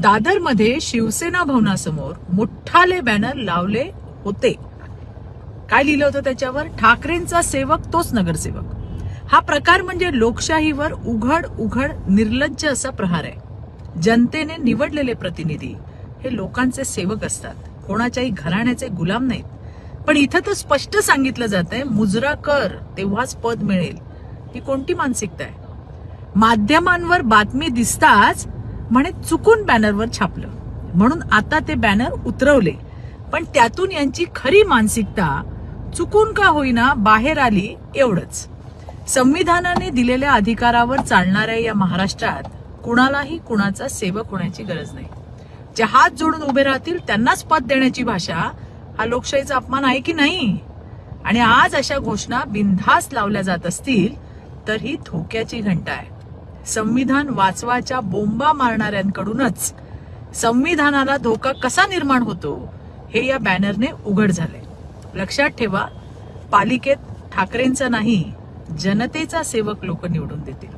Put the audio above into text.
दादरमध्ये शिवसेना भवनासमोर मोठाले बॅनर लावले होते. काय लिहिलं होतं त्याच्यावर? ठाकरेंचा सेवक तोच नगरसेवक. हा प्रकार म्हणजे लोकशाहीवर उघड उघड निर्लज्ज असा प्रहार आहे. जनतेने निवडलेले प्रतिनिधी हे लोकांचे सेवक असतात, कोणाच्याही घराण्याचे गुलाम नाहीत. पण इथं तर स्पष्ट सांगितलं जातंय मुजरा कर तेव्हाच पद मिळेल. ही कोणती मानसिकता आहे? माध्यमांवर बातमी दिसताच म्हणे चुकून बॅनरवर छापलं म्हणून आता ते बॅनर उतरवले. पण त्यातून यांची खरी मानसिकता चुकून का होईना बाहेर आली एवढंच. संविधानाने दिलेल्या अधिकारावर चालणाऱ्या या महाराष्ट्रात कुणालाही कुणाचा सेवक होण्याची गरज नाही. जे हात जोडून उभे राहतील त्यांनाच पद देण्याची भाषा हा लोकशाहीचा अपमान आहे की नाही? आणि आज अशा घोषणा बिनधास्त लावल्या जात असतील तर ही धोक्याची घंटा आहे. संविधान वाचवाच्या बोंबा मारणाऱ्यांकडूनच संविधानाला धोका कसा निर्माण होतो हे या बॅनरने उघड झाले. लक्षात ठेवा, पालिकेत ठाकरेंचा नाही जनतेचा सेवक लोक निवडून देतील.